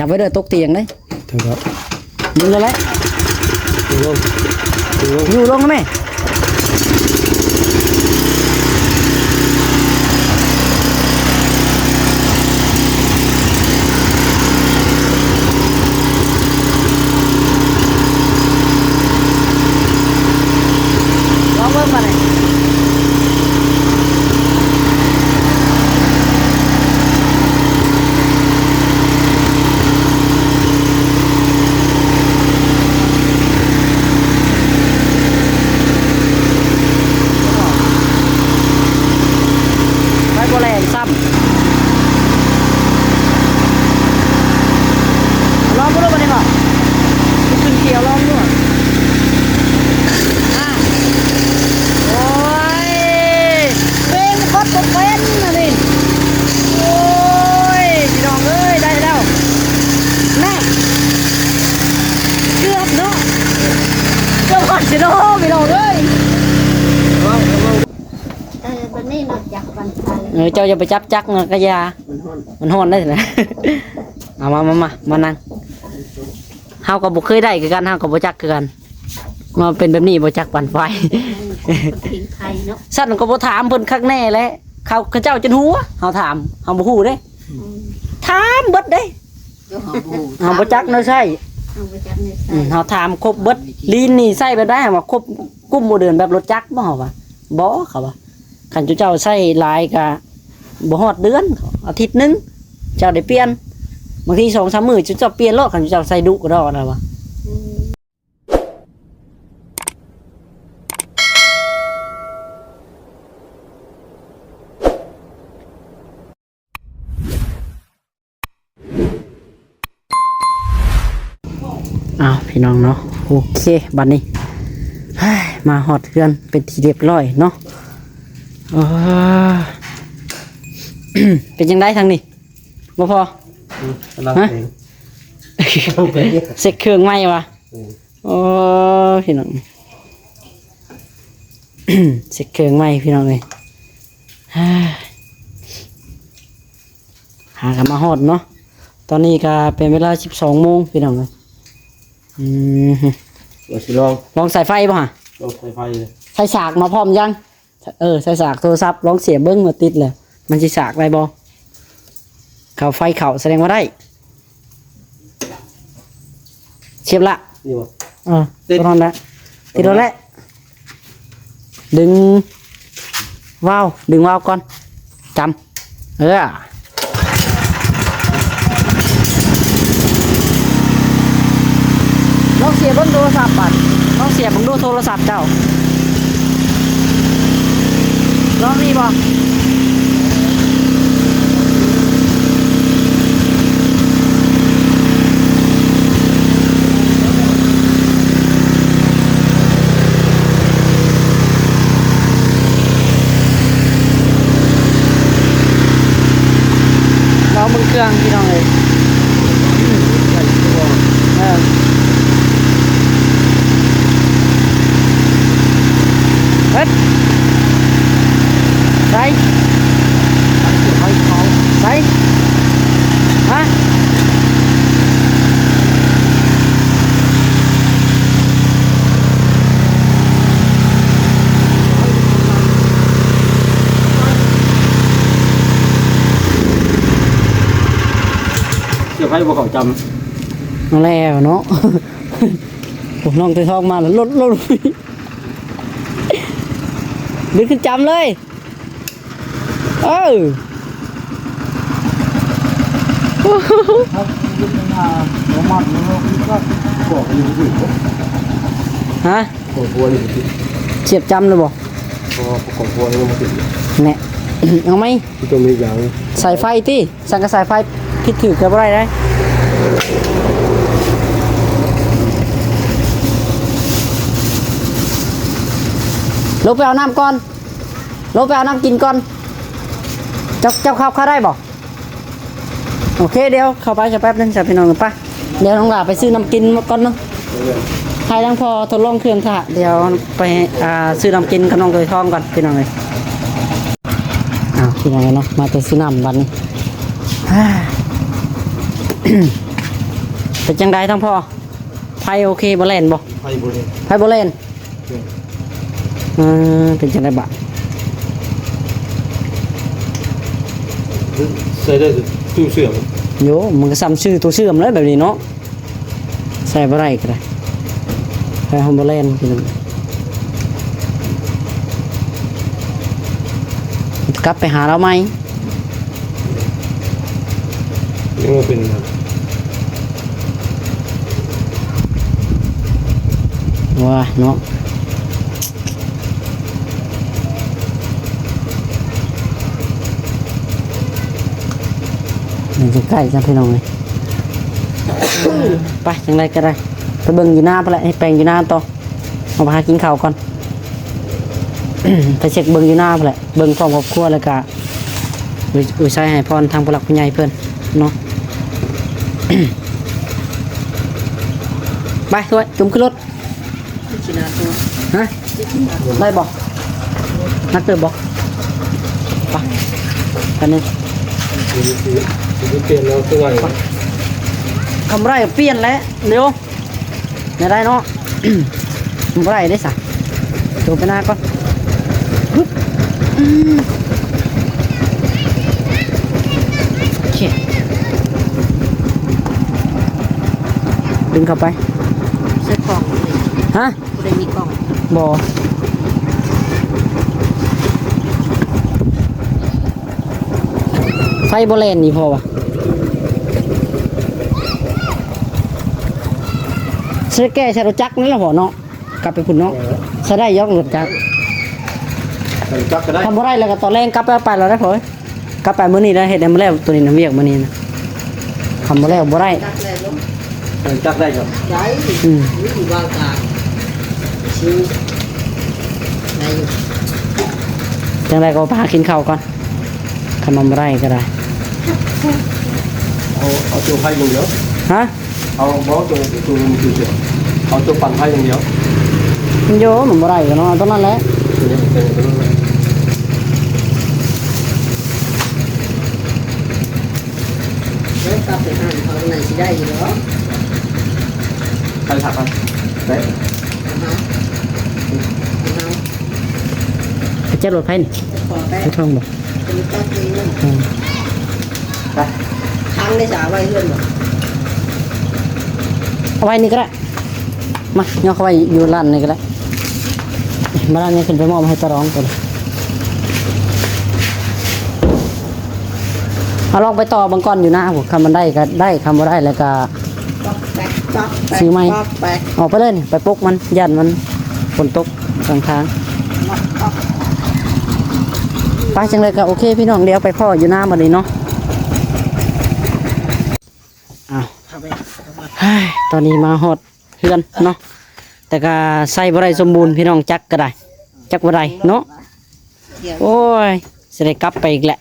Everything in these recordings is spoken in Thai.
จับไว้เด้อตกเตียงเลยถูกแล้วมึงเลยแหละอยู่ลงนะแม่ลองเบิ่งมาเลยชิโร่ไปลงเลยวันนี้นอกจากวันไทยเจ้าจะไปจับจักเงกระยามันฮ้อนได้ไหมเอามานั่งเฮากับบุเคยได้คือกันเฮากับบุจักคือกันมาเป็นแบบนี้บุจักปั่นไฟสั้นก็บุถามเพิ่นคักแน่แล้วเขาเจ้าจนหัวเฮาถามเฮาบุฮู้เด้ถามเบิดเด้เฮาบุจักเนาะใช่เขาถามครบเบิดลีนนี่ใส่ไปได้ว่าครบกุ้มโมเดิร์นแบบรถจักรบ่เหรอวะบ่เขาว่าขันเจ้าใส่ลายกะบ่ฮอดเดือนอาทิตย์นึงเจ้าได้เปลี่ยนบางที2-3 มื้อเจ้าเปลี่ยนรถขันเจ้าใส่ดุก็ดอกนะวะพี่น้องเนาะโอเคบัดนี้มาหอดเพื่อนเป็นทีเรียบร้อยเนาะเป็นยังไงทางนี้บ่พอฮะเซ็กเครื่องไหมวะโอ้พี่น้องเซ็กเครื่องไหมพี่น้องเลยหากันมาหอดเนาะตอนนี้ก็เป็นเวลา 12 โมงพี่น้องเลยลองใส่ไฟป่ะฮะลองใส่ไฟเลยใส่สากมาพร้อมยังใส่สากโทรศัพท์ลองเสียบเบิ้งมาติดเลยมันจะสากอะไรบ่เขาไฟเข่าแสดงว่าได้เชียบละนี่บ่ติดนอนแล้วติดแล้วแหละดึงว้าวก่อนจำลองเสียบบนโทรศัพท์บัดลองเสียบผมดูโทรศัพท์เจ้าลองนี่บ่เรามึงเครื่องพี่น้องเลยเฮ้ยใส่ฮะเสื้อไฟบ่เขาจำนั่นแล้วเนาะผมน้องไปทองมาแล้วลดดึงขึ้นจำเลยฮะเฉียบจำเลยบ่เนี่ยเอาไหมสายไฟที่สั่งกับสายไฟพิดถือเกือบไรได้ลงไปเอาน้ำก่อนลงไปเอาน้ำกินก่อนเจ้าเข้าได้บ่โอเคเดี๋ยวเข้าไปจะแป๊บนึงจะไปนอนกันป่ะเดี๋ยวน้องหลาไปซื้อน้ำกินก่อนเนาะให้ทั้งพอทดลองเครื่องค่ะเดี๋ยวไปซื้อน้ำกินขนมโดยทองก่อนพี่น้องเลยพี่น้องเนาะมาจะซื้อน้ำวันนี้ เป็นจังไดทั้งพ่อไฟโอเคบ่แล่นบ่ ไฟบ่เลย ไฟบ่แล่นเป็นจังไดบ่ ใส่ได้ตู้เสื่อม โยมันก็ซ้ำชื่อตัวเชื่อมเลยแบบนี้เนาะใส่บ่ได้ก็ได้ไฟบ่แล่นพี่น้องกลับไปหาเราไหม ยังบ่เป็นครับ ว้าเนาะมันจะใกล้กันพี่น้องเลยไปจังไรก็ได้ไปเบิ่งอยู่หน้าไปละให้แปลงอยู่หน้าต่อเอาไปหากินข้าวก่อน ไปเช็คเบิ่งอยู่หน้าไปละเบิ่งพร้อมครอบครัวแล้วก็อุ้ยใช้ให้พรทางผู้หลักผู้ใหญ่เพิ่นเนาะ ไปด้วยจุ่มขึ้นรถ ชินาตัว ฮะได้บอกนักเตะบอกไปกันนึง เปลี่ยนแล้วตัวใหม่ คำไรเปลี่ยนแล้วเดี๋ยวไม่ได้เนาะ คำไรได้สักดูไปหน้าก่อนปึ๊บโอเคดึงเข้าไป ใส่กล่องเลย ฮะ กูได้มีกล่อง บอไฟโบแลนนี่พอวะใช้แก้ใช้รถจักรนั่นแหละพอเนาะกลับไปคุณเนาะใช้ได้ยกรถจักร ใส่จักก็ได้ ทำบ่ได้แล้วก็ตอนแรกกลับไปเราได้พอกลับไปมื้อนี้ได้เฮ็ดให้มาแล้วตัวนี้นะเวียกมื้อนี้นะทำบ่แล้วบ่ได้ ตักเลยลูก ใส่จักได้ครับ ใช้ อืม อยู่ว่างกลางชิวได้อยู่ จังไดก็พากินข้าวก่อนทำบ่ได้ก็ได้ เอาตัวไฟอย่างเดียว ฮะ เอาบ่ตัวมือเสื่อมเอาตัวปั่นไฟอย่างเดียว มันโยมันบ่ได้ก็เนาะตรงนั้นแหละ แล้วกลับไปหาเขาไหนสิได้อยู่เหรอ ใครถักกันได้ ไปเจ็ดรถไฟนี่ ขอแป๊บ ไปท่องบ่ จะมีตักเอง อืม ไป ค้างได้สาไว้เพื่อนบ่ เอาไว้นี่ก็ได้มาย่อเข้าไว้อยู่ร้านนี่ก็ได้มาร้านนี้ขึ้นไปมอบให้ตาร้องก่อนเอาลองไปต่อบางก้อนอยู่หน้าผมคำมันได้ก็ได้คำบ่ได้แล้วก็ ต๊อกแป๊กต๊อกแป๊ก ซื้อไหม ต๊อกแป๊ก ออกไปเลยนี่ไปปลุกมันยันมันฝนตกกลางทาง ต๊อก ไปจังเลยก็โอเคพี่น้องเดี๋ยวไปพ่ออยู่หน้ามาเลยเนาะอ้าว เข้าไป เฮ้ยตอนนี้มาฮอดเฮือนเนาะแต่ก็ใส่บ่ได้สมบูรณ์พี่น้องจักก็ได้จักบ่ได้เนาะ เดี๋ยว โอ้ยสิได้กลับไปอีกแหละ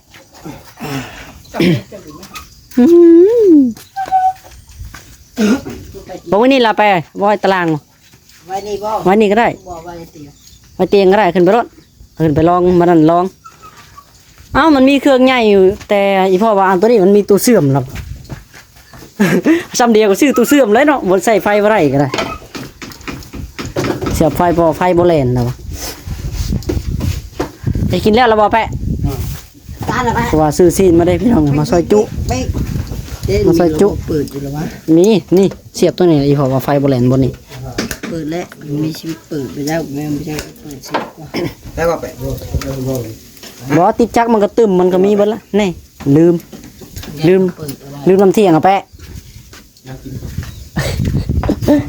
บอกว่านี่เราไปบ่ให้ตารางบ่ ไว้นี่บ่ ไว้นี่ก็ได้ บ่ไว้เตียง ไว้เตียงก็ได้ขึ้นไปรถขึ้นไปลองมานั่นลองเอ้ามันมีเครื่องใหญ่อยู่แต่อีพ่อว่าอันตัวนี้มันมีตัวเสื่อมครับ ซ้ำเดียวก็ซื้อตัวเสื่อมเลยเนาะบ่ใส่ไฟบ่ได้ก็ได้เสียบไฟบ่ไฟบ่แล่นนะวะได้กินแล้วล่ะบ่แปะ ตาละไป เพราะว่าซื้อซีนมาได้พี่น้องมาซอยจุ ไม่เอ๊ะ มาใส่จุ เปิดอยู่แล้ววะ มีนี่เสียบตัวนี้อีพ่อว่าไฟบ่แล่นบนนี้ เปิดแล้วมีชีวิตเปิดไปแล้วแม่ไม่ใช่เปิดสิแล้วก็แปะ บ่ติดจักมันก็ตึมมันก็มีเบิดละนี่ลืม ลืม เปิดอะไร ลืมน้ำเที่ยงอ่ะแปะ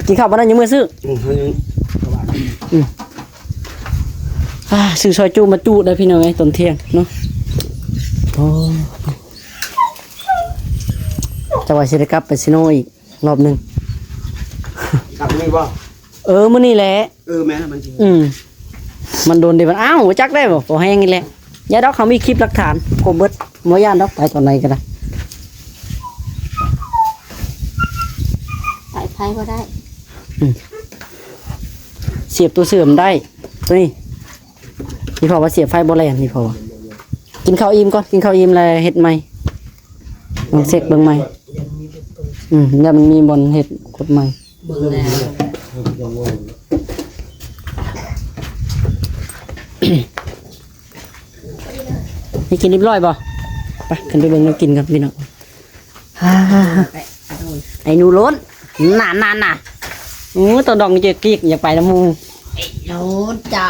กินข้าวบ่ได้ยังมื้อซื้อซื้อซอยจุมาจุได้พี่น้องไอ้ตอนเที่ยงเนาะโอ้จะว่าสิได้กลับไปซิโนอีกรอบหนึง กลับนี่บ่ มื้อนี้แหละ แม่มันจริง มันโดนเดมันอ้าวจักได้บ่พอแห้งนี่แหละยาดอกเขามีคลิปหลักฐานครบเบิดบ่ย่านดอกไปตอนไหนก็ได้ สายไฟก็ได้ เสียบตัวเสื่อมได้ตัวนี้นี่พอว่าเสียบไฟบ่แล่นนี่พอว่ากินข้าวอิ่มก่อนกินข้าวอิ่มแล้วเฮ็ดใหม่ลองเช็คเบิ่งใหม่แล้วมันมีบนเฮ็ด ดใหม่ เบิ่งแล้ว นี่กินเรียบร้อยบ่ไปขึ้นไปเบิ่งน้ำกินกันพี่น้องฮ่าไอ้หนูล้นน่ะตัวดองเจอกีกอยากไปน้ำมู โน้ตจ๋า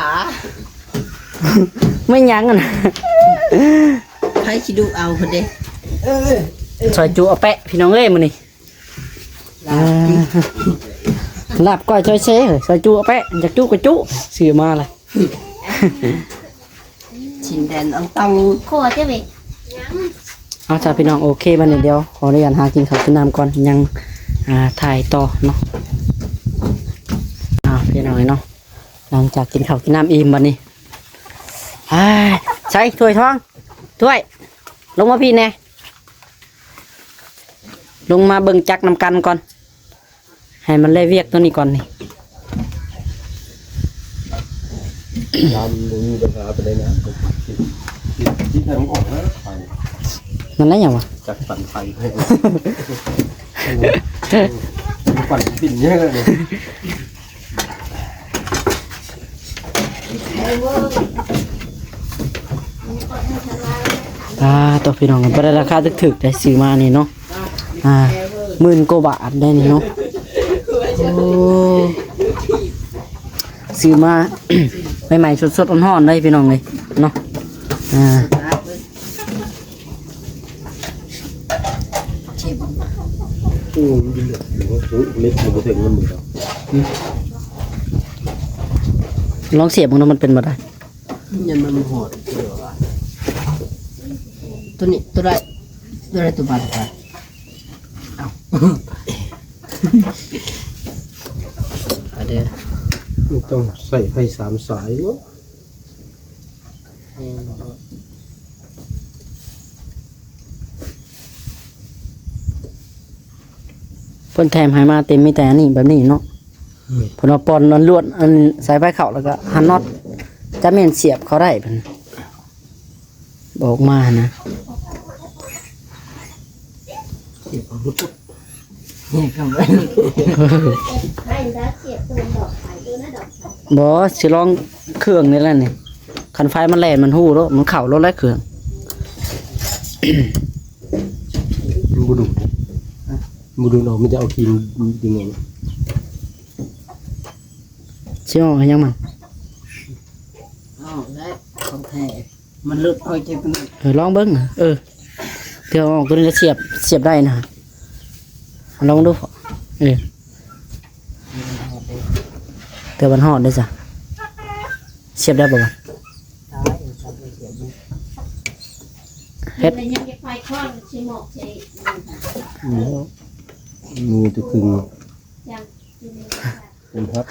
ไม่ยั้งอ่ะนะ ให้ชิดูเอาคนเด้ ซอยจูเอาแปะพี่น้องเอ้ยมื้อนี้ลาบก้อยซอยเซ่ซอยจูเอาแปะอยากจูก็จูซื้อมาเลย ชินแดนอังตัง โคตรเจ้าเว้ย เอาจ้าพี่น้องโอเคบัดนี้เดียวขออนุญาตหากินข้าวกินน้ำก่อนยังถ่ายต่อเนาะพี่น้องเนาะหลังจากกินข้าวกินน้ำอิ่มบัดนี้ใส่ถ้วยทองถ้วยลงมาพี่แน่ลงมาเบิ่งจักนำกันก่อนให้มันเลยเวียกตัวนี้ก่อนนี่ ยามมีปัญหาไปเลยนะที่ทางออกนะไฟ มันได้ยังวะ จากปั่นไฟให้ปั่นปิ่นเยอะเลย ตัวพี่น้องกันไปได้ราคาถึกๆได้ซื้อมานี่เนาะ10,000 กว่าบาทได้นี่เนาะโอ้ซื้อมา ใหม่ๆสดๆร้อนๆเลยพี่น้องเลยเนาะมันเหลือเล็กมันถึงมันหมดแล้ว ลองเสียบมันมันเป็นมาได้ ยันมันโหดตัวนี้ตัวไรตัวบาดไปเอาเดี๋ยว มันต้องใส่ไฟ3 สายเนาะ เพิ่นแถมให้มาเต็มมีแต่อันนี้แบบนี้เนาะเพิ่นเอาปอนลวดอันสายไฟเข้าแล้วก็หันน็อตจะแม่นเสียบเขาได้เพิ่นบอกมานะ นี่คำว่า ให้ได้เสียบตัวดอกไผ่ตัวนั้นดอกไผ่ บ่สิลองเครื่องนี่แหละนี่คันไฟมันแล่นมันฮู้แล้วมันเข้ารถแล้วเครื่อง มันบูดูเนาะมันจะเอากินยังไง สิเอาให้ยังมัน อ๋อได้ของแท้มันเลิกคอยเจ็บกัน ลองเบิ่งเดี๋ยวเอาออกตัวนี้จะเสียบได้นะลองดูเดี๋ยวมันฮอดได้จ้ะเสียบได้บ่วะ เฮ็ดยังจะไฟคล้องใช้หมอกใช้ มีตัวคึง ยัง เป็นครับ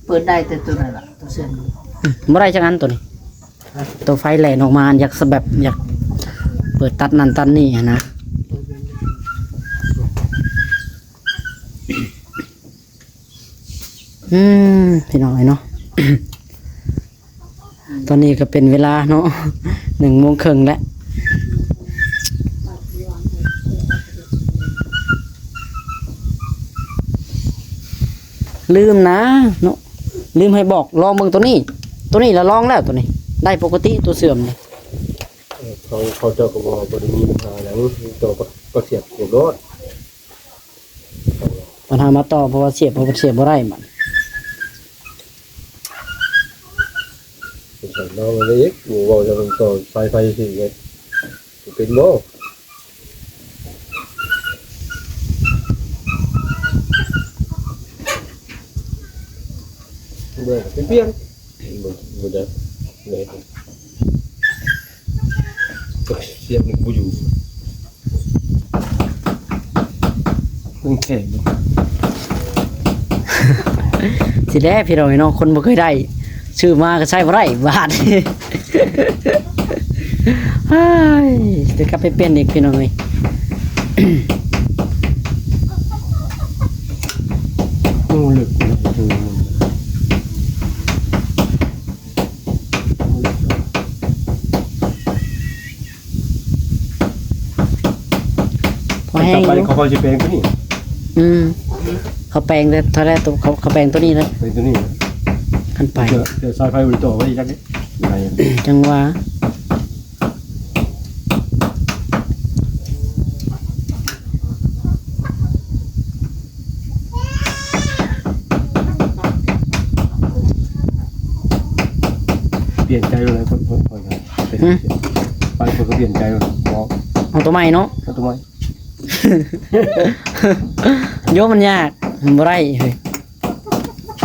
เปิดได้แต่ตัวนั้นล่ะตัวเส้น บ่ได้จังอันตัวนี้ตัวไฟแล่นออกมาอยากแบบอยากเปิดตัดนั่นตัดนี่นะพี่น้องเนาะ ตอนนี้ก็เป็นเวลาเนาะ1:30แล้วลืมนะเนาะลืมให้บอกลองเบิ่งตัวนี้แล้วลองแล้วตัวนี้ได้ปกติตัวเสื่อมนี่ เขาเจ้าก็บอกบริมีปัญหาแล้วตัวก็เสียบหัวรถ ปัญหามาต่อเพราะว่าเสียบบ่ได้มัน ใส่น้องเล็กหัวเราจะต่อสายไฟสิไงเป็นโม่เบื่อเป็นเปี้ยนบ่ได้เลยเสียบมันบ่อยู่มันแข็ง สิแล้พี่น้องเนาะคนบ่เคยได้ชื่อมาก็ใช้บ่ได้บาท เดี๋ยวกลับไปเปลี่ยนอีกพี่น้องเอ้ย งูเหลือก พอแห้ ต่อง ไป อยู่ เขาก็จะแปลงตัวนี้ เขาแปลงแต่เท่าแรกตัวเขาแปลงตัวนี้แล้ว เป็นตัวนี้ ขันไป เดี๋ยวสายไฟบริโตไว้จักนิดไหน จังหวะเปลี่ยนใจเลยคนเป็นไปคนก็เปลี่ยนใจเลยมอง เอาตัวใหม่เนาะ ทำไม โยมมันยากมันบ่ไรเฮ้ย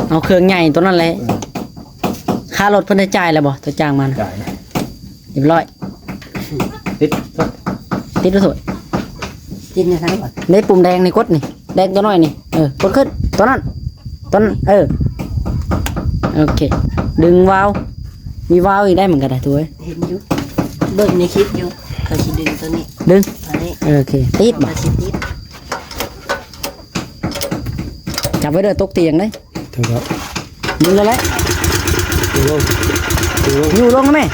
เอาเครื่องใหญ่ตัวนั้นแหละค่ารถเพิ่นได้จ่ายแล้วบ่ตัวจ้างมัน จ่าย เรียบร้อย ติด ติดด้วยสวย กินในทั้งหมด ในปุ่มแดงในกดนี่แดงตัวน้อยนี่กดขึ้นตัวนั้นโอเคดึงวาล์วมีวาล์วอีกได้เหมือนกันได้ตัวเอ้ย เห็นอยู่เบิ่งในคลิปอยู่เขาสิดึงตัวนี้ ดึง อันนี้ โอเคติดบ่ มาสิติด จับไว้เด้อตกเตียงได้ ถูกแล้ว ดึงแล้วแหละ ถูกแล้วถูกแล้ว อยู่ลงนะแม่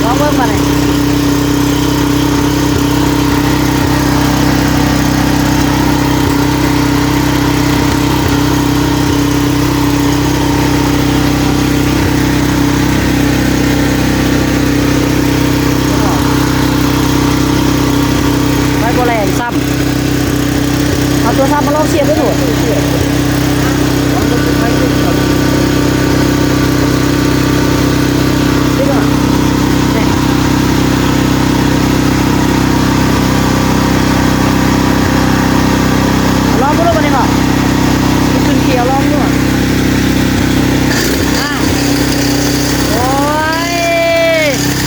ลองเบิ่งมาเลยไปโบแรงซ้ำเอาตัวซ้ำมาลองเสียบด้วยหนูดึงอ่ะนี่ลองดูดูมาดิก่อนขึ้นเขียวลองดูอ่ะโอ้ย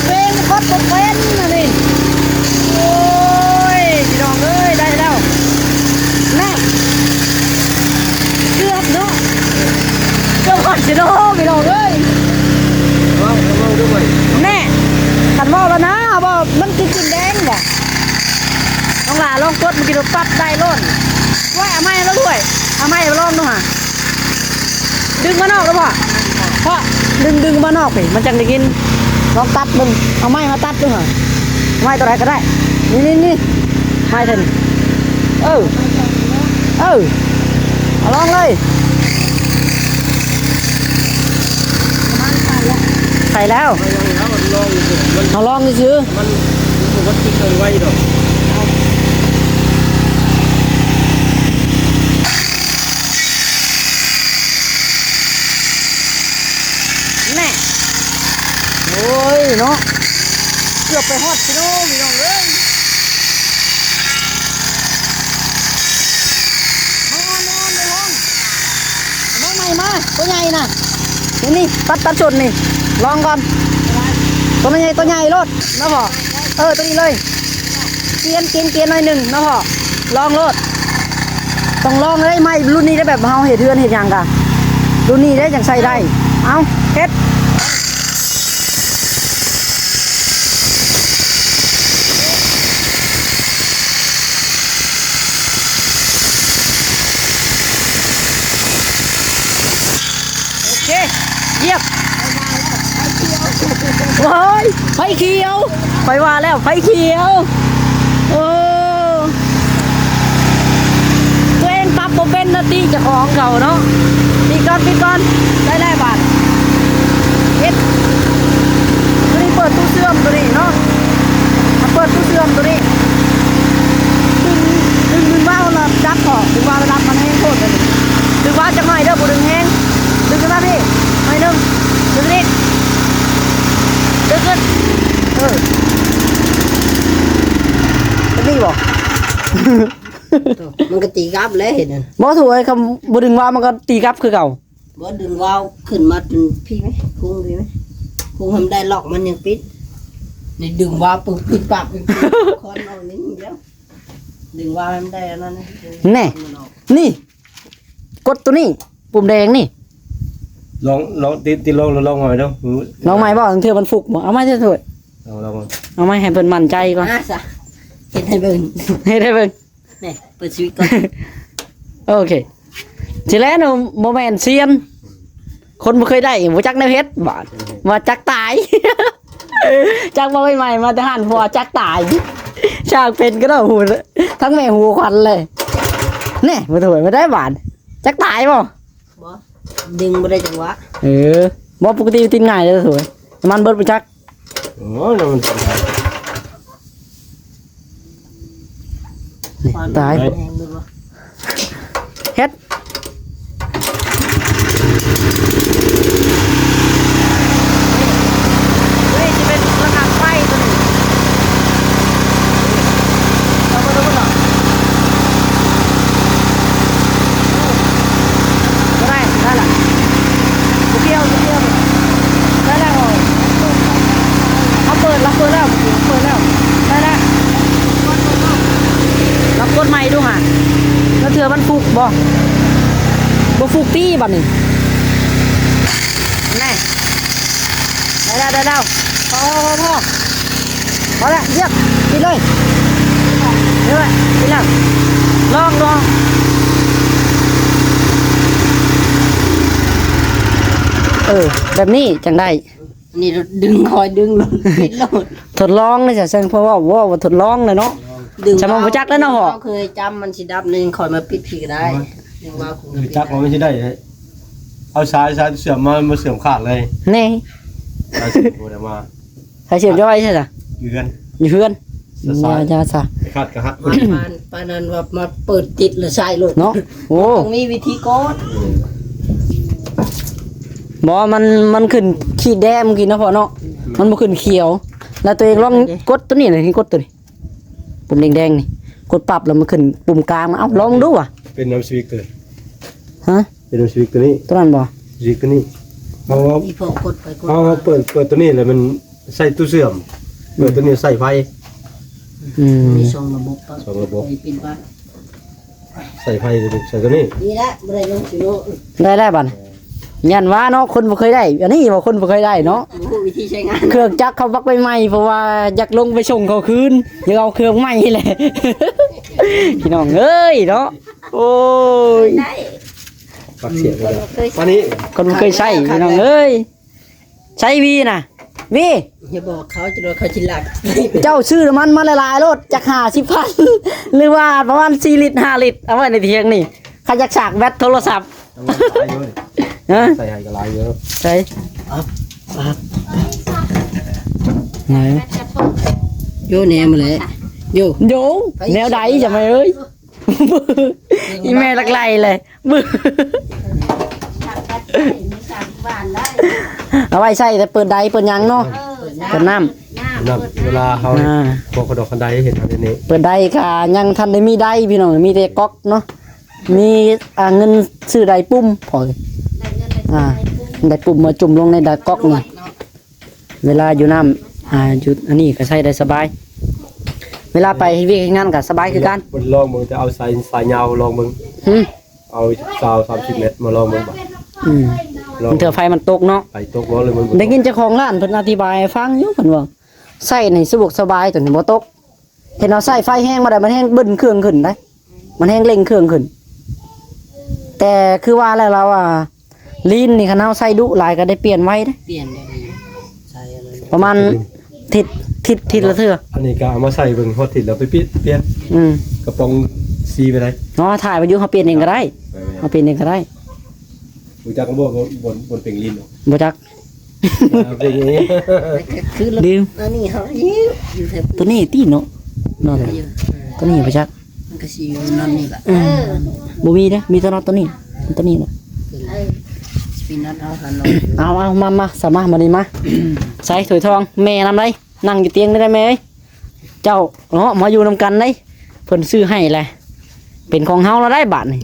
เป็นคดบ่เป็นนะนี่โอ้ยพี่น้องเอ้ยได้แล้วแม่เกือบเนาะเกือบก่อนสิเนาะพี่น้องเอ้ย ว้าวว้าวด้วย แน่ขันว่าแล้วนะว่ามันกินแดงบ่น้องหลาลองกดมันกินรถปั๊บได้ล้นว่าเอาไม้แล้วด้วยเอาไม้มาลองดูฮะดึงมานอกแล้วพ่อพ่อดึงมานอกไปมันจังได้กินลองตัดมึงเอาไม้มาตัดดูฮะไม้ตัวไหนก็ได้นี่ไม้เถอะเอาลองเลยใส่แล้ว มันลองมัน เอาลองซื้อ มันคิดเลยไว้ดอก แน่โอ้ยเนาะเกือบไปฮอดพี่น้องเอ้ยนอนในห้องน้องใหม่มาตัวใหญ่น่ะนี่ตัดชนนี่ลองก่อนตัวใหญ่รถนะพ่อตัวนี้เลยเกียนหน่อยหนึ่งนะพ่อลองรถต้องลองได้ไหมรุ่นนี้ได้แบบเฮาเห็ดเทือนเห็ดหยังกะรุ่นนี้ได้จังใส่ได้เอาเฮ็ดโอเคเยียบว้ายไฟเขียวไฟว่าแล้วไฟเขียวโอ้ตัวเองปรับบ่เป็นนาทีเจะของเขาเนาะปิดก่อนได้บาทเฮ็ดตัวนี้เปิดตู้เสื่อมตัวนี้เนาะมาเปิดตู้เสื่อมตัวนี้ดึงว่าวระดับออกดึงว่าวระดับมันแห้งโคตรเลยดึงว่าวจะหน่อยเด้อบ่ดึงแห้งดึงขึ้นมาพี่หน่อยหนึงดึงนิดดึงขึ้นจะดีบ่ มันก็ตีกลับแล้วเห็นน่ะ บ่ถูกไอ้คำบ่ดึงว่าวมันก็ตีกลับคือเก่า บ่ดึงวาล์วขึ้นมาจนพี่ไหมคุ้งพี่ไหมคุ้งทำได้ล็อกมันยังปิดนี่ดึงวาล์วปุ๊บปิดปากปิดคอนเอานี่เดียวดึงวาล์วให้มันได้อันนั้นนะ แน่นี่กดตัวนี้ปุ่มแดงนี่ ลองตีลองลองหน่อยเนาะ น้องไม้บอกเธอมันฟุกบ่เอาไม้เถอะ ลอง เอาไม้ให้เพิ่นมั่นใจก่อน ซะเห็นให้เบิ่ง ให้ได้เบิ่ง นี่เปิดชีวิตก่อน โอเคทีแรกเนาะโมแมนเซียนคนบ่เคยได้บ่จักในเพชรบาดมาจักตาย จักบ่ใหม่ๆมาทหารหัวจักตายชากเป็นก็ได้หูทั้งแม่หูควันเลยแน่บ่ถวยมาได้บาดจักตายบ่ บ่ดึงบ่ได้จังหวะ บ่ปกติติดง่ายเลยถวยมันเบิดบ่จัก โอ้ยมันเป็นไง นี่ตาย แรงดูบ่ เฮ็ดเฮ้ยจะเป็นระฆังไฟตัวนี้เอามาดูก่อนได้ละโอเคเอาได้แล้วเอาเปิดแล้วได้แล้วรับกดใหม่ดูห่ะแล้วเถื่อมันฟุกบ่ฟุกตี้บัดนี่แน่ได้แล้วพอแล้วเยี่ยมกินเลยกินแล้วลองแบบนี้จังได้ นี่ดึงคอยดึงลงปิดโลด ทดลองเลยจ้ะเซนเพราะว่าทดลองเลยเนาะ ดึง จะมาบ่จักแล้วเนาะเหรอ เคยจำมันสิดับนึงคอยมาปิดผีก็ได้ดึงว่าคง จักมันไม่ใช่ได้เอาสายเสื่อมมาเสื่อมขาดเลย นี่ สายเสื่อมมา ใส่เสียบย่อยใช่จ้ะ เยือน อยู่เพื่อน สาย ยาซะ ขาดกระหัก ปานนั้นว่ามาเปิดติดหรือใส่โลด เนาะโอ้ ต้องมีวิธีกด บ่มันขึ้นขีดแดงกินนะพ่อเนาะมันบ่ขึ้นเขียว แล้วตัวเองลองกดตัวนี้หน่อยนี่กดตัวนี้ปุ่มแดงๆนี่กดปรับแล้วมันขึ้นปุ่มกลางมาเอ้าลองดูว่ะ เป็นน้ำสวิกตัว ฮะ เป็นน้ำสวิกตัวนี้ ตัวนั้นบ่ สวิกตัวนี้เอา มีพวกกดไปกด เอาเปิดตัวนี้เลยมันใส่ตู้เสื่อมเปิดตัวนี้ใส่ไฟ มีส่งระบบปั๊บ ส่งระบบ ไปปิดบ้าน ใส่ไฟใส่ตัวนี้ ดีละบ่ได้ลงสิโล ได้บัดยันว่าเนาะคนบ่เคยได้อันนี้บ่คนบ่เคยได้เนาะ รู้วิธีใช้งาน เครื่องจักรเขาบักไปใหม่เพราะว่าอยากลงไปส่งเขาคืนอยากเอาเครื่องใหม่แหละ พี่น้องเอ้ยเนาะโอ้ย ได้ ปักเสียงเลยวันนี้ คนบ่เคยใช้พี่น้องเอ้ยใช้วีน่ะวี อย่าบอกเขาจะโดนเขาจิหลัก เจ้าซื้อน้ำมันมาละลายรถจาก50,000 หรือว่าประมาณ4 ลิตร 5 ลิตรเอาไว้ในเทียงนี่ข้าอยากฉากแบตโทรศัพท์ ฮะ ใส่ไฮกระไรเยอะ ใช่ไหน โยแนมมาเลยโย โยแนวใดจะไม่เอ้ย อีเมลลักไลเลยบึ้ เอาไว้ใส่แต่เปิดใดเปิดหยังเนาะเปิดน้ำ น้ำเวลาเขาพวกกระดกคันไดเห็นทำนี้ เปิดใดค่ะยังทันได้มีใดพี่น้องมีแต่ก๊อกเนาะมีเงินซื้อใดปุ่มพอได้ปุ่มมาจุ่มลงในใดก๊อกนี่เวลาอยู่น้ำอยู่อันนี้ก็ใช้ได้สบาย เวลาไปเวียกงานก็สบายคือกัน บนลองมึงจะเอาสายยาวลองมึง หึ เอา30 เมตรมาลองมึงบ่ มันเถื่อไฟมันตกเนาะ ไปตกล้อเลยมึง ได้ยินเจ้าของร้านเพิ่นอธิบายให้ฟังอยู่เพิ่นว่าใส่ในสะดวกสบายตัวนี้บ่ตกเห็นเอาใส่ไฟแห้งมาได้มันแห้งบึ้นเครื่องขึ้นได้มันแห้งเร่งเครื่องขึ้น แต่คือว่าแล้วเราลีนนี่คันเอาใส่ดุหลายก็ได้เปลี่ยนไว้เด้ เปลี่ยนได้ใส่อะไร ประมาณทิศละเทื่อ อันนี้ก็เอามาใส่เบิ่งพอติดแล้วไปเปลี่ยนกระป๋องซีไปเลย เนาะถ่ายไปอยู่เฮาเปลี่ยนเองก็ได้เฮาเปลี่ยนเองก็ได้ รู้จักบ่บนเป่งลิ้น บ่จัก เป็นอย่างนี้ คือ ลืม อันนี้เขาอยู่แถว ตัวนี้ตีเนาะนั่นแหละตัวนี้บ่จัก มันก็สิอยู่นั่นนี่แหละ บ่มีเด้มีแต่น็อตตัวนี้น่ะ สปินนัทเอาหันลง เอามาสามารถมานี่มา ใส่ถ้วยทองแม่นำได้นั่งอยู่เตียงได้ไหมเอ้ยเจ้าเนาะมาอยู่นำกันได้เพิ่นซื้อให้แหละเป็นของเฮาเราได้บาทนี่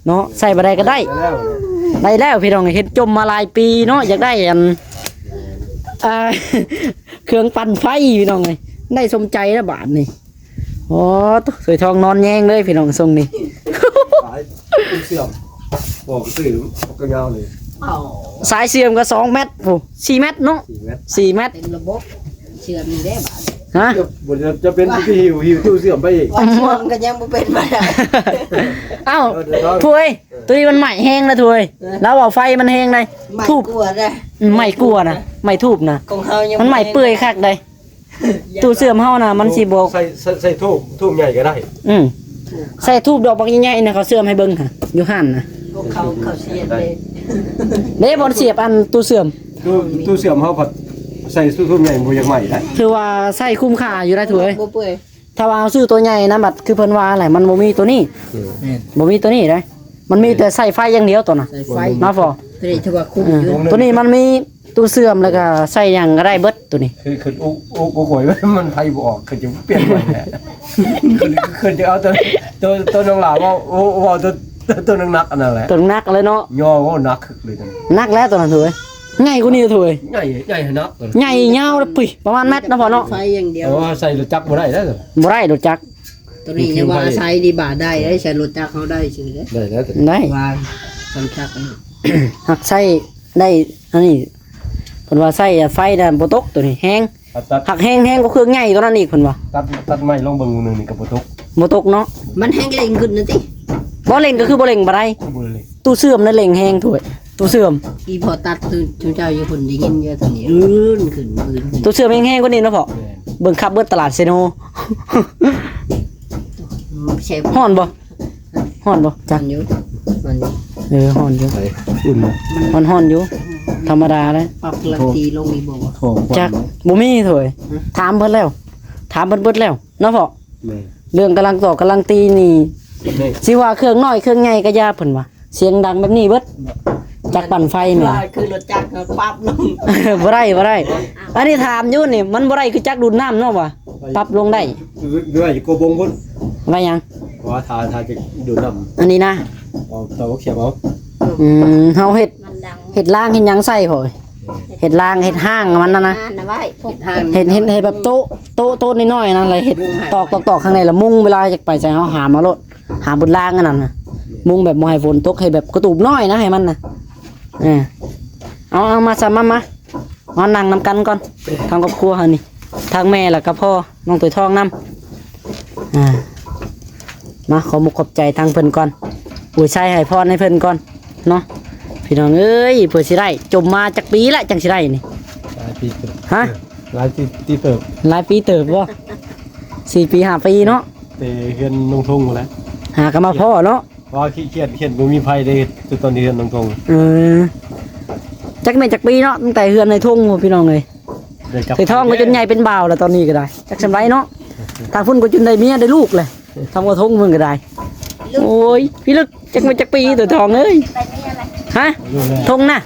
เนาะใส่บ่ได้ก็ได้ ได้แล้วพี่น้องเห็นจมมาหลายปีเนาะอยากได้เครื่องปั่นไฟพี่น้องเลยได้สมใจแล้วบาทนี่โอ้ถ้วยทองนอนแยงเลยพี่น้องทรงนี่ สายเสื่อมบอกสื่อก็ยาวเลย สายเสื่อมก็2 เมตรโอ้4 เมตรเนาะ 4 เมตร 4 เมตร เต็มระบบเชื่อมนี่ได้บาท ฮะ จะเป็นที่หิวตู้เสื่อมไปอีก วันช่วงก็ยังบ่เป็นบ่ได้ เอ้าถวยตัวนี้มันใหม่แห้งนะถวยแล้วเอาไฟมันแห้งเลย ไม่ ทูบ กลัวได้ ใหม่กลัวนะใหม่ทูบนะ ของเฮายัง มันใหม่เปื่อยคักเลยตู้เสื่อมเฮานะมันสิบ่ ใส่ทูบใหญ่ก็ได้ ใส่ทูบดอกบักใหญ่ๆนะเขาเสื่อมให้เบิ่งค่ะอยู่หั่นนะ พวกเขาเสียดเลย เด้บ่เสียบอันตู้เสื่อม ตู้เสื่อมเขาผัดใส่ทูบใหญ่บ่ยังใหม่ได้ คือว่าใส่คุ้มค่าอยู่ได้ถวย บ่เปื่อย ถ้าว่าเอาซื้อตัวใหญ่นะบัดคือเพิ่นว่าอะไรมันบ่มีตัวนี้บ่มีตัวนี้ได้มันมีแต่ใส่ไฟอย่างเดียวตัวน่ะ ใส่ไฟ มาฟอ ตัวนี้ถือว่าคุ้มอยู่ ตัวนี้มันมีตู้เสื่อมแล้วก็ใส่หยังก็ได้เบิดตัวนี้ คืออุกวยมันไผบ่ออกคือจะเปลี่ยนใหม่แหละคือจะเอาตัวน้องหลาว่าตัวนักอันนั้นแหละ ตัวนักเลยเนาะ ย่อว่านักเลยจัง นักแล้วตัวนั้นถวยใหญ่กว่านี้ถวย ใหญ่นัก ใหญ่ยาวเลยปุ้ยประมาณเม็ดนะพอเนาะ ไฟอย่างเดียว แต่ว่าใส่รถจักรบ่ได้แล้ว บ่ได้รถจักร ตัวนี้ยังว่าใช้ดีบ่าได้ได้ใช้รถจักรเขาได้ชื่อเด้ ได้แล้ว ได้ วางสำจักร หักใส่ได้อันนี้เพิ่นว่าใส่ไฟน่ะบ่ตกตัวนี้แห้ง ตัด หักแห้งก็เครื่องใหญ่ตัวนั้นอีกเพิ่นว่า ตัดไม้ลงเบิ่งนึงนี่ก็บ่ตก บ่ตกเนาะ มันแห้งเร่งขึ้นนะติ บ่เล่งก็คือบ่เล่งบ่ได้ บ่เลย ตู้เสื่อมนั่นเล่งแห้งถวยตู้เสื่อม อีพอตัดคือเจ้าอยู่คนได้ยินเยอะตัวนี้ลื่นขึ้นลื่นขึ้น ตู้เสื่อมแห้งๆกว่านี้เนาะพ่อเบิ่งขับเบิดตลาดเซโน ใช่ ฮ้อนบ่ฮ้อนบ่จั จั ก นอยู่มันนี่ ฮ้อนอยู่ ไปอุ่นนะ ฮ้อนอยู่ธรรมดาเลย ปรับลังตีลงอีบ่ ทอง จักบ่มีถวยถามเพิ่นแล้วถามเพิ่นเบิดแล้วเนาะพ่อ แม่ เรื่องกำลังต่อกำลังตีนี่ นี่ สิว่าเครื่องน้อยเครื่องใหญ่ก็อย่าเพิ่นว่าเสียงดังแบบนี้เบิดจักปั่นไฟแม่ คือรถจักรปั๊บลง บ่ได้บ่ได้อันนี้ถามอยู่นี่มันบ่ได้คือจักดูดน้ำเนาะว่ะปรับลงได้ ด้วยโกบงพุ่น ว่าหยัง ว่าทาจะดูน้ อันนี้นะ ำเอาตัวเขียวเอา เฮาเฮ็ด มันดัง เฮ็ดล่างเฮ็ดหยังใส่พ่อยเฮ็ดล่างเฮ็ดห้างมันนั่นนะ งานนะไว้พวก เฮ็ดแบบโต๊ะน้อยๆนั่นเลยเฮ็ดตอกข้างในแล้วมุงเวลาจะไปใส่เฮาหามเอาโลดหาบนล่างอันนั้นน่ะมุงแบบบ่ให้ฝนตกให้แบบกระตูบน้อยนะให้มันน่ะเอามาซะมานั่งนำกันก่อนทางครอบครัวเฮานี่ทางแม่แล้วก็พ่อน้องตุ้ยทองนำมาขอมุกขอบใจทางเพิ่นก่อนอุ้ยใช้ให้พรให้เพิ่นก่อนเนาะพี่น้องเอ้ยเพื่อสิได้จมมาจักปีละจังสิได้นี่ หลายปีเติบ ฮะ หลายปีเติบ หลายปีเติบบ่4 ปี 5 ปีเนาะ แต่เฮือนนงทงแล้ว หากันมาพ่อเนาะ ว่าขี้เกียจบ่มีไผได้ตัวตอนนี้เฮือนนงทง จักแม่นจักปีเนาะตั้งแต่เฮือนในทุ่งพี่น้องเอ้ยเคยท้องก็จนใหญ่เป็นบ่าวแล้วตอนนี้ก็ได้จักสำไรเนาะทางพุ่นก็จนได้เมียได้ลูกเลยทำกระทงมึงก็ได้โอ้ยพี่ลึกจักแม่นจักปีตัวทองเอ้ย ไปนี่อะไร ฮะทงน่ะ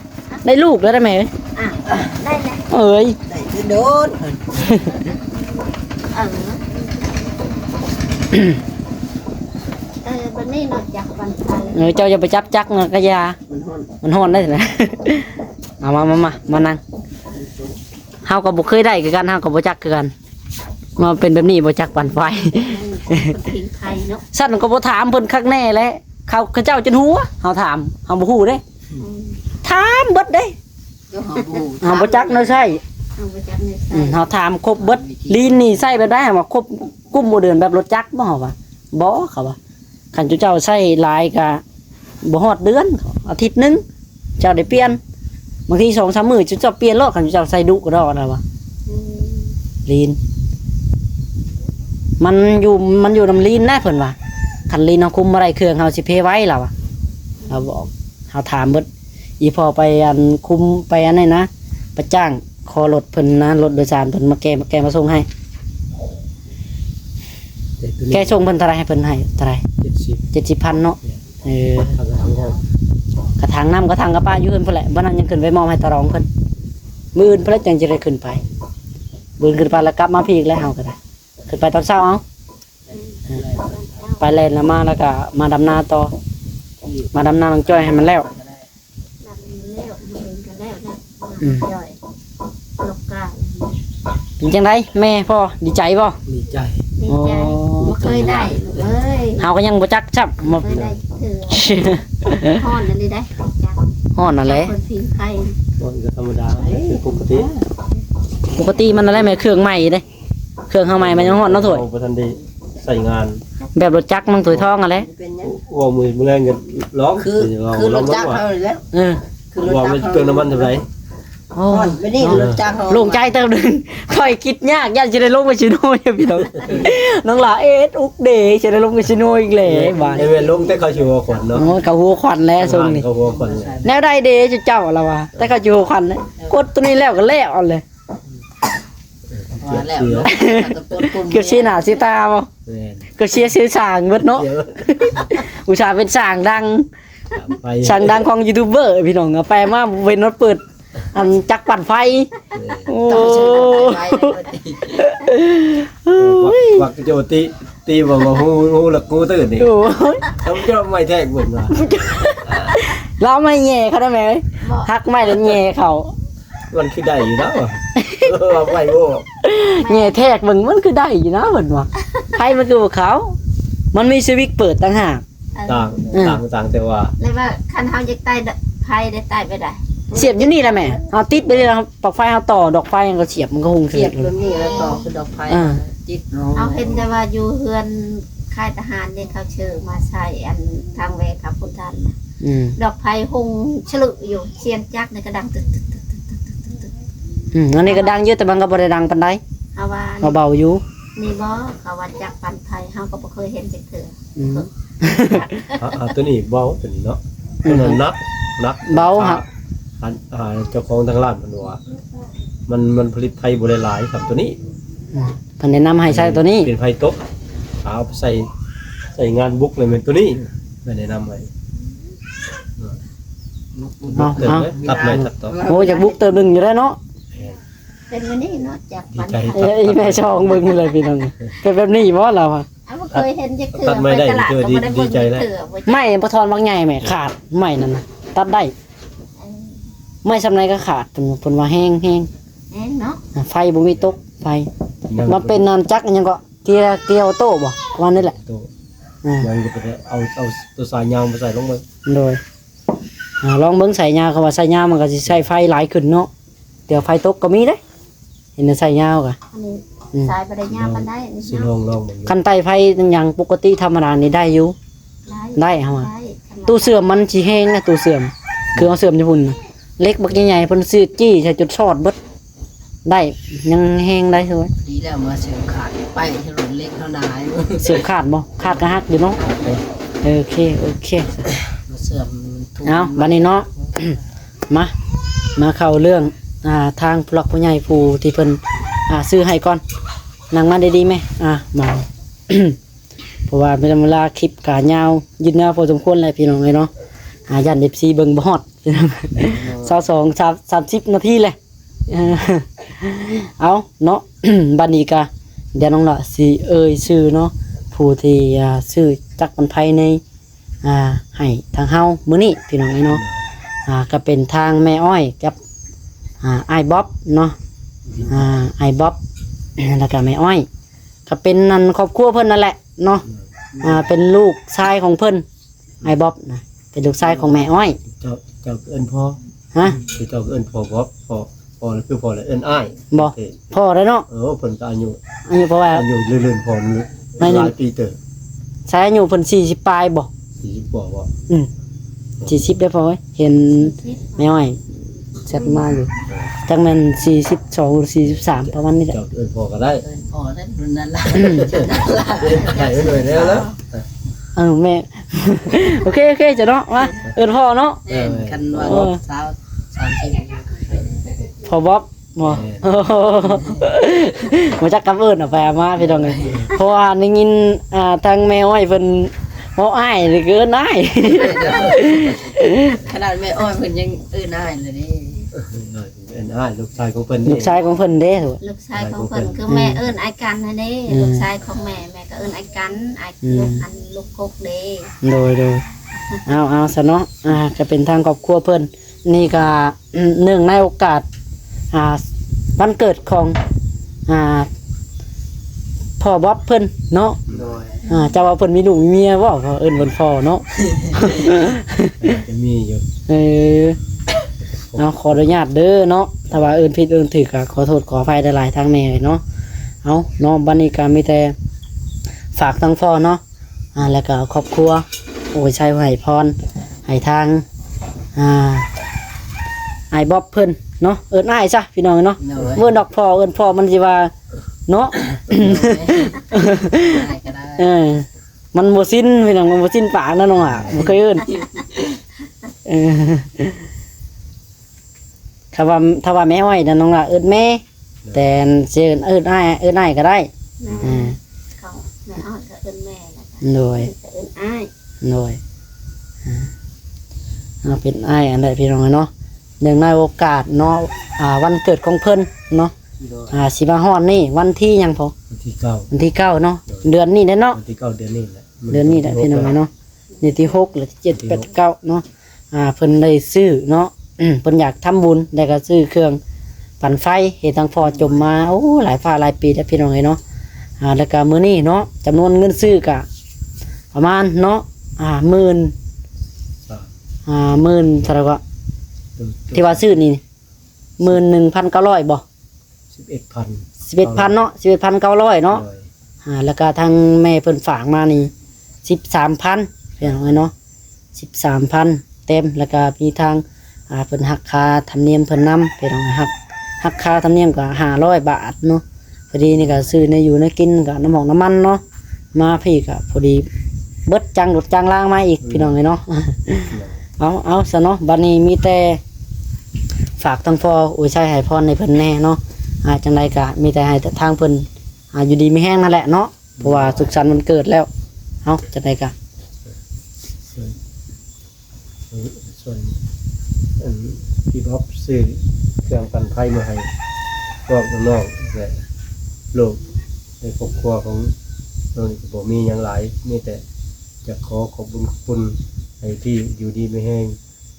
ได้ลูกแล้วได้ไหมเอ้ย อ่ะได้แล้ว เอ้ย ได้คือโดน วันนี้นอกจากวันไทย เจ้าจะไปจับจักนะกะยา มันฮ้อนมันฮ้อนได้นะ เอามานั่งเฮาก็บ่เคยได้คือกันเฮาก็บ่จักคือกันมาเป็นแบบนี้บ่จักปั่นไฟ คนทิ้งไทยเนาะ สั่นก็บ่ถามเพิ่นคักแน่แหละเขาเจ้าจนหัวเฮาถามเฮาบ่ฮู้เด้ถามเบิดเด้ เจ้าหอบู เฮาบ่จักเนาะใช่ เอาไปจับในใส่ เฮาถามครบเบิดลีนนี่ใส่แบบได้ว่าครบกุ้มบ่เดินแบบรถจักรบ่เฮาว่าบ่เขาว่าคันเจ้าใส่หลายก็บ่ฮอดเดือนอาทิตย์หนึงเจ้าได้เปลี่ยนบางที 2-3 มื้อเจ้าเปลี่ยนรถคันเจ้าใส่ดุก็ดอกนะว่าลีนมันอยู่นำลีนนะเพิ่นว่าคันลีนเฮาคุมบ่ได้เครื่องเฮาสิเพไว้ล่ะว่าเราบอกเฮาถามเบิดอีพอไปอันคุมไปอันนั้นนะไปจ้างคอรถเพิ่นนะรถโดยสารเพิ่นมาแกมาส่งให้แกส่งเพิ่นเท่าไหร่ให้เพิ่นให้เท่าไหร่ 70 70,000เนาะทางทางห้อง กระถางน้ำกระถางกระป้าอยู่เพิ่นพุ่นแหละบ่นั้นยังขึ้นไปมอบให้ตารองเพิ่นมื้ออื่นเพิ่นแล้วจังจะได้ขึ้นไปมื้ออื่นขึ้นไปแล้วกลับมาพี่อีกแล้วเฮาก็ได้ขึ้นไปตอนเช้าเอาไปเล่นแล้วมาแล้วก็มาดำนาต่อมาดำนาลงจ้อยให้มันแล้ว ดับแล้วมันเป็นกันแล้วนะย่อยลกกา เป็นจังไดแม่พ่อดีใจบ่ ดีใจ ดีใจไม่เคยได้เอ้ย เฮาก็ยังบ่จักจับบ่ เคยได้ถือห้อนนั่นนี่ได้จับ ฮ้อนนั่นแหละ คนทิ้งไทย มันก็ธรรมดาปกติ ปกติมันอะไรแม่เครื่องใหม่เด้ เครื่องเฮาใหม่มันยังฮอดเนาะถ้วย เอาบ่ทันได้ใส่งาน แบบรถจักรมันถ้วยทองอ่ะแหละ เป็นยัง ว่ามือมื้อแรงก็ร้อง คือรถจักรเขาเลยแล้ว เออ คือรถ ว่า จัก มัน รเขา เปลืองน้ำมันเท่าไหร่ โอ้ อ่อนไม่นี่รถจักรเขา โล่งใจเติมหนึงค่อยคิดยากย่านสิได้ลงไปชิโนอยู่พี่น้องน้องหลาเอ็ดอุกเดสิได้ลงไปชิโนอีกแล้วบาด ไอ้เวรลงแต่เขาสิว่าขวัญเนาะ โอ้เขาหัวควันแล้วทรงนี่ เขาว่าขวัญ แนวใดเดจะเจ้าละวะแต่เขาอยู่หัวควันนะกดตัวนี้แล้วก็แล้วเอาเลย ว่าแล้วเนาะตะโกนปุ่ม เกือบชี้หน้าชี้ตาบ่ แม่น เกือบเชียร์ซื้อสร้างเบิดเนาะ เดี๋ยว อุตส่าห์เป็นสร้างดัง ไป สร้างดังของยูทูบเบอร์พี่น้องเอาไปมาเว้นรถเปิดอันจักรปั่นไฟโอ้ ต้องเชิญไปเลย วักโจตีบอกว่าฮู้ละกูตื่นนี่ โห เขาจะไม่แทกเบิ่นว่า เราไม่แย่เขาได้ไหมทักไม่แล้วแย่เขา มันคือได้อยู่แล้วอะเอาไปโว้ แย่แทกมึงมันคือได้อยู่นะเหมือนว่าไฟมันคือเขา มันมีสวิตช์เปิดต่างหาก ต่างแต่ว่า เลยว่าคันเฮาอยากตายไผได้ตายไปได้ เสียบอยู่นี่แหละแม่เอาติดไปเลยนะครับปลั๊กไฟเอาต่อดอกไฟมันก็เสียบมันก็คง เสี เสี ย ย บบ ตัวนี้แล้วต่อคือดอกไฟจิต เอาเห็นแต่ว่าอยู่เฮือนค่ายทหารเนี่ยเขาเชิญมาใส่อันทางเวครับพุทธันน่ะ อืม ดอกไผ่หงฉลุอยู่เสียงจักรในกระดังตึกตึกตึกตึกตึกตึกตึกตึก อันนี้ก็ดังเยอะแต่มันก็บ่ได้ดังปานใด เฮาว่า เขาเบาอยู่ นี่บ่เขาว่าจักรปันไผ่เฮาก็บ่เคยเห็นจักเทื่อ อืม ตัวนี้เบาตัวนี้เนาะตัวนั้นนัก เบาฮะ เจ้าของทางร้านมันว่ามันผลิตไฟบ่ได้หลายครับตัวนี้ เพิ่นแนะนำให้ใช้ตัวนี้ เป็นไฟตกเอาไปใส่งานบุกเลยเป็นตัวนี้ไม่แนะนำไว้ เอา เติม เอา เลยตัดไม้ตัดต่อ โอ้อยากบุกเติมหนึงอยู่แล้วเนาะ เป็นวันนี้เนาะจักร ดี ปัน ใจ ไผ่ เอ้ยแม่ช่องเบิ่งเลยพี่น้องเป็นแบบนี้บ่เราอะ เฮาบ่เคยเห็นจักเทื่อ ตัดไม่ได้ ปตลาด เทื่อ ก็บ่ได้ ดี เบิ่ง ใจ จัก แล้ว เทื่อบ่จัก ไม่บ่ทอนบางใหญ่แม่ขาดไม่นั่นน่ะตัดได้ไม่สำไรก็ขาดเพิ่นว่าแห้ง เอ๊ะเนาะ ไฟบ่มีตกไฟมันเป็นนานจักรอิหยังก็เกียร์ออโต้บ่ว่านี่แหละ ตัว อ่า ยังจะไปเอาตัวสายยาวมาใส่ลงมา โดยลองเบิ่งใส่ยาวเขาว่าใส่ยาวมันก็สิใช้ไฟหลายขึ้นเนาะเดี๋ยวไฟตกก็มีเด้เห็นแต่ใส่ยาวกะ อันนี้สายบ่ได้ยาวปานใดนี่ สิล เนาะ องมึง คันไตไฟอย่างปกติธรรมดานี่ได้อยู่ ได้เฮาอะ ตู้เสื่อมมันสิแห้งนะตู้เสื่อมคือเอาเสื่อมญี่ปุ่นน่ะเล็กบักใหญ่ๆเพิ่นซื้อจี้ใส่จุดชอดเบิดได้ยังแห้งได้คือว่า ดีแล้วมาเสียขาดไปถนนเล็กเท่าไหน เสื่อมขาดบ่ขาดก็ฮักอยู่เนาะโอเคมาเสื่อมทุก เอาบัดนี้เนาะ มาเข้าเรื่องทางผู้หลักผู้ใหญ่ผู้ที่เพิ่นซื้อให้ก่อนนั่งมาได้ดีไหมมา เพราะว่าเป็นเวลาคลิปกะยาวยืดยาวพอสมควรเลยพี่น้องเลยเนาะยันFCเบิ่งบ่ฮอด 22-30 นาทีเลย เอาเนาะ บัดนี้กะเดี๋ยวน้องละสิชื่อเนาะผู้ที่ซื้อจักรปันไผในให้ทางเฮามื้อนี้พี่น้องเนาะก็เป็นทางแม่อ้อยกับอ้ายบ๊อบเนาะอ้ายบ๊อบ แล้วก็แม่อ้อยก็เป็นนั่นครอบครัวเพิ่นนั่นแหละเนาะเป็นลูกชายของเพิ่นอ้ายบ๊อบนะเป็นลูกชายของแม่อ้อย เจ้าเอิ้นพ่อ ฮะ เจ้าเอิ้นพ่อบ่พ่อคือพ่อแล้วเอิ้นอ้าย บ่พ่อได้เนาะ เพิ่นก็อายุ อายุเพราะว่า อายุเรื่อยๆพ่อหลายปีเติบ ชายอายุเพิ่น40ปลายบ่ 40กว่าบ่ 40ได้พอเว้ยเห็นแม่อ้อยแซ่บมากอยู่จังแม่น42หรือ43ประมาณนี้แหละ เจ้าเอิ้นพ่อก็ได้ เดินพอได้รุ่นนั้นละ ได้ไปหน่อยแล้วนะ แม่ โอเคจ้ะเนาะมาเอิ้นพ่อเนาะ เดินกันว่าสาว30 พอบ๊อบบ่มาจักกับเอิ้นไปมาพี่น้องเอ้ยเพราะว่าได้ยินทางแม่อ้อยเพิ่นเว้าอ้ายนี่เกินอ้าย ขนาดแม่อ้อยเพิ่นยังอ้ายเลยนี่ เอิ้นอ้ายลูกชายของเพิ่น ลูกชายของเพิ่นเด้ถูก ลูกชายของเพิ่นคือแม่เอิ้นไอ้กันนั่นเด้ลูกชายของแม่ก็เอิ้นไอ้กันไอ้ลูกอันลูกกกเด้ โดยเอาซะเนาะจะเป็นทางครอบครัวเพิ่นนี่ก็เนื่องในโอกาสวันเกิดของพ่อบ๊อบเพิ่นเนาะ โดย เจ้าว่าเพิ่นมีลูกมีเมียบ่เขาเอิ้นเพิ่นพ่อเนาะ จะมีอยู่ เอาขออนุญาตเด้อเนาะถ้าว่าเอิ้นผิดเอิ้นถูกก็ขอโทษขออภัยหลายๆทางแม่เนาะ เอาเนาะบัดนี้ก็มีแต่ฝากทั้งพ่อเนาะแล้วก็ครอบครัวโอ้ยชัยให้พรให้ทางไอ้บ๊อบเพิ่นเนาะเอิ้นอ้ายซะพี่น้องเนาะเมื่อดอกพ่อเอิ้นพ่อมันสิว่าเนาะ ได้ก็ได้ มันบ่สิ้นพี่น้องมันบ่สิ้นปากนะน้องอ่ะบ่เคยเอิ้นเออถ้าว่าแม่อ้อยนั่นน้องล่ะเอิ้นแม่แต่สิเอิ้นอ้ายก็ได้ เขาแม่อ้อยก็เอิ้นแม่นะคะ โดย ก็เอิ้นอ้าย โดยเป็นอ้ายอันใดพี่น้องเนาะเนื่องในโอกาสเนาะวันเกิดของเพิ่นเนาะสิมาฮอดนี่วันที่หยังพอ วันที่9วันที่9เนาะเดือนนี้เด้อเนาะ วันที่9เดือนนี้แหละ เดือนนี้แหละพี่น้องเนาะนี่ที่6หรือที่7 8 9เนาะเพิ่นได้ซื้อเนาะเพิ่นอยากทำบุญได้ก็ซื้อเครื่องปั่นไฟเฮ็ดทางพอจมมาโอ้หลายฟ้าหลายปีแล้วพี่น้องเนาะแล้วก็มื้อนี้เนาะจำนวนเงินซื้อก็ประมาณเนาะ10,000เท่าไหร่ก็ที่ว่าซื้อนี่ 11,900 บ่ 11,000เนาะ 11,900 เนาะแล้วก็ทางแม่เพิ่นฝากมานี่ 13,000พี่น้องเนาะ 13,000 เต็มแล้วก็มีทางเพิ่นหักค่าธรรมเนียมเพิ่นนำพี่น้องหักค่าธรรมเนียมก็500 บาทเนาะพอดีนี่ก็ซื้อในอยู่ในกินก็น้ำมันเนาะมาพี่ก็พอดีเบิดจังรถจังล่างมาอีกพี่น้องเนาะ เอาซะเนาะบัดนี้มีแต่ฝากทางพ่อโอ้ยใช้ให้พรในเพิ่นแน่เนาะจังไดก็มีแต่ให้ทางเพิ่นอยู่ดีมีแห้งนั่นแหละเนาะเพราะว่าสุขสันต์วันเกิดแล้วเอาจังไดก็ส่วนพี่บ๊อบซื้อเครื่องปั่นไฟมาให้พวกน้องๆและลูกในครอบครัวของน้องก็บ่มีหยังหลายมีแต่จะขอขอบคุณให้ที่อยู่ดีไม่แห้ง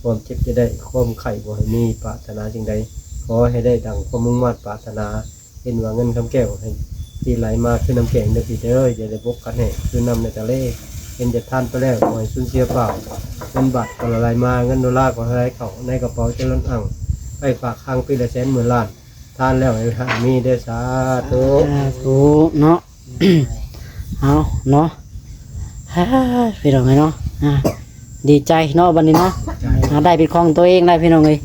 ความเจ็บจะได้ความไข้บ่ให้มีปรารถนาสิ่งใดขอให้ได้ดังความมุ่งมั่นปรารถนาเห็นว่าเงินคำแก้วให้ที่ไหลมาคือน้ำแข็งเด้อพี่เด้ออย่าได้บกกันให้คือน้ำในทะเลเป็นจะท่านไปแล้วขอให้สูญเสียเปล่าเงินบาทก็ละลายมาเงินดอลลาร์ก็ไหลเข้าในกระเป๋าเจริญอั่งไปฝากค้างปีละ100,000 ล้านท่านแล้วให้มีได้สาธุเนาะ เอาเนาะพี่น้องเนาะดีใจเนาะบัดนี้เนาะได้เป็นของตัวเองได้พี่น้องเอ้ย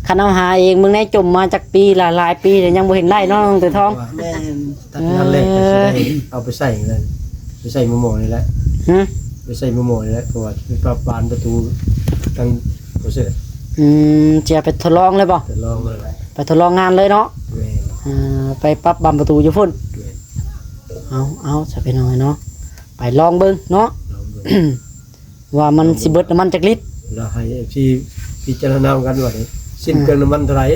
คันเอาหาเองมึงได้จมมาจากปีหลายปีแต่ยังบ่เห็นได้เนาะน้องตัวทองแม่ตัดทันแรกก็สิได้เอาไปใส่เลยไปใส่มะม่วงนี่แหละไปใส่มะม่วงนี่แหละเพราะว่าปรับปานประตูทั้งบ่เสร็จจะไปทดลองเลยบ่ทดลองเลยไปทดลองงานเลยเนาะไปปรับบำประตูอยู่พุ่นเอาจะเป็นยังไงเนาะไปลองเบิ่งเนาะว่ามันสิเบิดน้ำมันจักลิตรเราให้พี่พิจารณากันว่าสิ้นเปลืองน้ำมันเท่าไหร่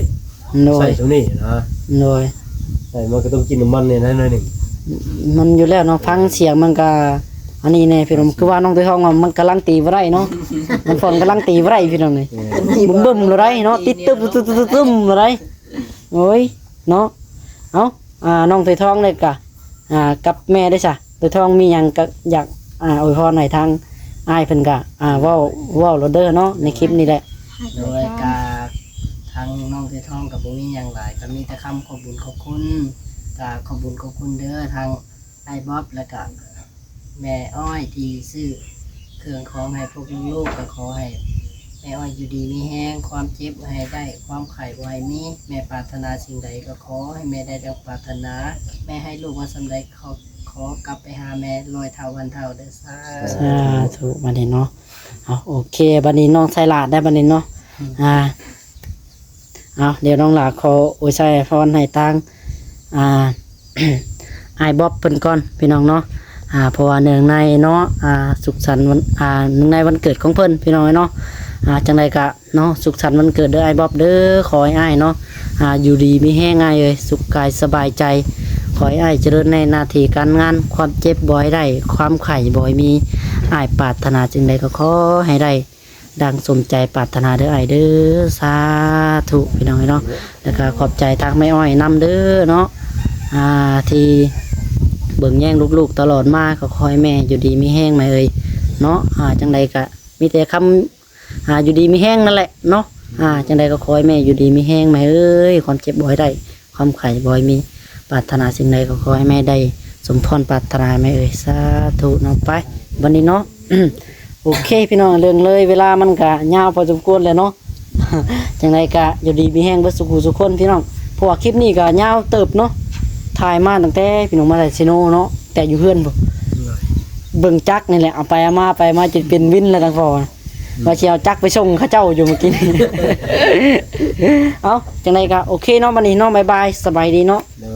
ใส่ตรงนี้นะโดยใส่มันก็ต้องกินน้ำมันเนี่ยนะหนึ่งมันอยู่แล้วเนาะฟังเสียงมันก็อันนี้เนี่ยพี่น้องคือว่าน้องตัวทองมันกำลังตีบ่ได้เนาะมันฝนกำลังตีบ่ได้พี่น้องนี่บึ้มเลยเนาะติดตึ๊บเลยโอ้ยเนาะเอาน้องตัวทองเลยกะกับแม่ได้จ้ะตัวทองมีหยังก็อยากอวยพรให้ทางอ้ายเพิ่นก็เว้าโรเดอร์เนาะในคลิปนี้แหละโดยกาทางน้องเททองกับบ่มีหยังหลายก็มีแต่คำขอบคุญขอบคุณก็ขอบคุณเด้อทางไอ้บ๊อบแล้วก็แม่อ้อยที่ซื้อเครื่องของให้พวกลูกๆก็ขอให้แม่อ้อยอยู่ดีมีแห้งความเจ็บให้ได้ความไข้บ่ให้มีแม่ปรารถนาสิ่งใดก็ขอให้แม่ได้ดังปรารถนาแม่ให้ลูกว่าสำใดขอกลับไปหาแม่100 เท่าพันเท่าเด้อสาธุบัดนี้เนาะโอเคบัดนี้น้องไซลาดได้บัดนี้เนาะเดี๋ยวน้องหลาขออวยชัยพรให้ทางไอ้บ๊อบเพิ่นก่อนพี่น้องเนาะเพราะว่าเนื่องในเนาะสุขสันต์วันเนื่องในวันเกิดของเพิ่นพี่น้องเนาะจังไดกะเนาะสุขสันต์วันเกิดเด้อไอ้บ๊อบเด้อขอให้อ้ายเนาะอยู่ดีมีแห้งง่ายเลยสุขกายสบายใจขอให้อ้ายเจริญในหน้าที่การงานความเจ็บบ่ให้ได้ความไข้บ่ให้มีอ้ายปรารถนาจึงใดก็ขอให้ได้ดังสมใจปรารถนาเด้ออ้ายเด้อสาธุพี่น้องเนาะแล้วก็ขอบใจทางแม่อ้อยนำเด้อเนาะที่เบิ่งแย่งลูกๆตลอดมาก็ขอให้แม่อยู่ดีมีแห้งไหมเอ่ยเนาะจังใดก็มีแต่คำอยู่ดีมีแห้งนั่นแหละเนาะจังใดก็ขอให้แม่อยู่ดีมีแห้งไหมเอ้ยความเจ็บบ่ให้ได้ความไข้บ่ให้มี ปรารถนาสิ่งใดก็ขอให้แม่ได้สมพรปรารถนาแม่เอ่ยสาธุเนาะไปวันนี้เนาะ โอเคพี่น้องเรื่องเลยเวลามันก็ยาวพอสมควรเลยเนาะ จังไรก็อยู่ดีมีแห้งเบิดสุขุสุขคนพี่น้องเพราะว่าคลิปนี้ก็ยาวเติบเนาะถ่ายมาตั้งแต่พี่น้องมาได้ซิโนเนาะแต่อยู่เพื่อนบ่เบิ่งจักนี่แหละเอาไปเอามาไปมาจนเป็นวินแล้วทั้งพอมาเชียวจักไปส่งเขาเจ้าอยู่เมื่อกี้ เอาจังไรก็โอเคเนาะวันนี้เนาะบ๊ายบายสบายดีเนาะ โดย